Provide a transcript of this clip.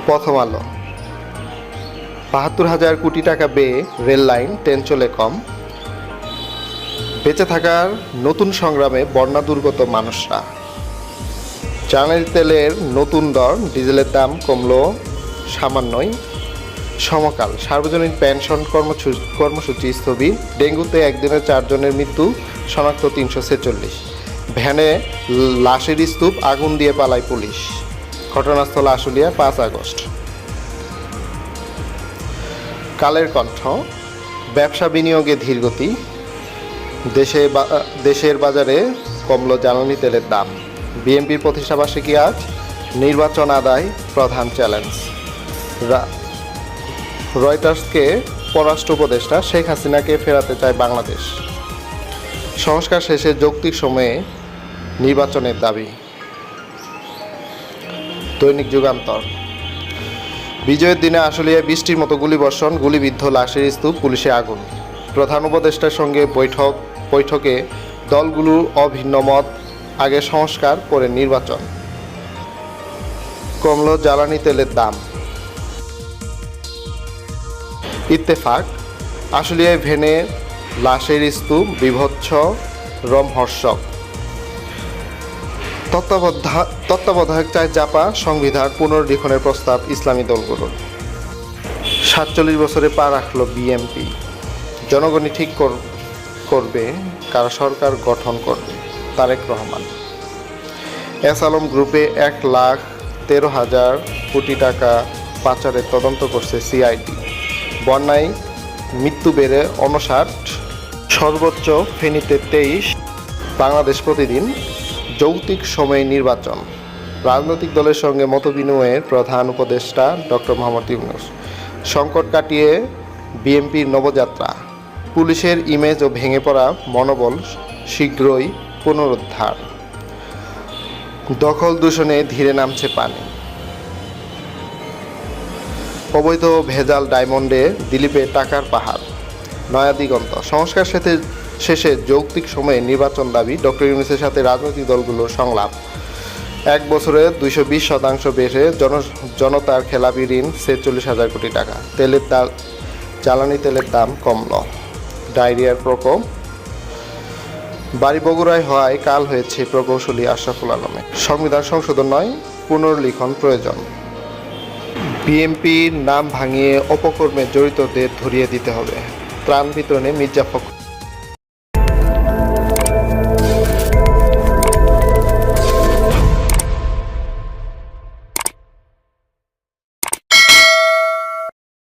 প্রথম আলো। ৭২,০০০ কোটি টাকা ব্যয়ে রেল লাইন, ট্রেন চলে কম। বেঁচে থাকার নতুন সংগ্রামে বন্যা দুর্গত মানুষরা। জ্বালানি তেলের নতুন দর, ডিজেলের দাম কমলো সামান্যই। সমকাল, সার্বজনীন পেনশন কর্মসূচি স্থগিত। ডেঙ্গুতে একদিনে 4 জনের মৃত্যু, শনাক্ত 346। ভ্যানে লাশের স্তূপ, আগুন দিয়ে পালায় পুলিশ। ঘটনাস্থল আশুলিয়া, 5 আগস্ট। কালের কণ্ঠ, ব্যবসা বিনিয়োগে ধীরগতি। দেশের বাজারে কমলো জ্বালানি তেলের দাম। বিএনপির প্রতিষ্ঠাবার্ষিকী আজ, নির্বাচন আদায় প্রধান চ্যালেঞ্জ। রয়টার্সকে পররাষ্ট্র উপদেষ্টা, শেখ হাসিনাকে ফেরাতে চায় বাংলাদেশ। সংস্কার শেষে যৌক্তিক সময়ে নির্বাচনের দাবি। দৈনিক যুগান্তর, বিজয়ের দিনে আশুলিয়ায় বৃষ্টির মতো গুলিবর্ষণ, গুলিবিদ্ধ লাশের স্তূপ, পুলিশে আগুন। প্রধান উপদেষ্টার সঙ্গে বৈঠকে দলগুলোর অভিন্ন মত, আগে সংস্কার পরে নির্বাচন। কমলো জ্বালানি তেলের দাম। ইত্তেফাক, আশুলিয়ায় ভেনে লাশের স্তূপ, বীভৎস রোমহর্ষক। তত্ত্বাবধায়ক চায় জাপা, সংবিধান পুনর্লিখনের প্রস্তাব ইসলামী দলগুলোর। 47 বছরে পা রাখল বিএনপি। জনগণই ঠিক করবে কারা সরকার গঠন করবে। তারেক রহমান। এস আলম গ্রুপে 1,13,000 কোটি টাকা পাচারের তদন্ত করছে সিআইডি। বন্যায় মৃত্যু বেড়ে 59, সর্বোচ্চ ফেনীতে 23। বাংলাদেশ প্রতিদিন, যৌক্তিক সময়ে নির্বাচন। রাজনৈতিক দলের সঙ্গে মতবিনিময়ের প্রধান উপদেষ্টা ডক্টর মোহাম্মদ ইউনূস। সংকট কাটিয়ে বিএনপির নবযাত্রা। পুলিশের ইমেজ ও ভেঙে পড়া মনোবল শীঘ্রই পুনরুদ্ধার। দখল দূষণে ধীরে নামছে পানি। অবৈধ ভেজাল ডায়মন্ডে দিলীপের টাকার পাহাড়। নয়া দিগন্ত, সংস্কার শেষে যৌক্তিক সময়ে নির্বাচন দাবি। ডক্টর ইউনূসের সাথে রাজনৈতিক দলগুলোর সংলাপ। 1 বছরে 220% বেড়ে জনতার খেলাপি ঋণ 46,000 কোটি টাকা। জ্বালানি তেলের দাম কমল। ডায়রিয়ার প্রকোপ। বাড়ি বগুড়ায় হওয়ায় কাল হয়েছে প্রকৌশলী আশরাফুল আলমে। সংবিধান সংশোধন নয়, পুনর্লিখন প্রয়োজন। বিএনপির নাম ভাঙিয়ে অপকর্মে জড়িতদের ধরিয়ে দিতে হবে। ত্রাণ বিতরণে মির্জা ফখরুল।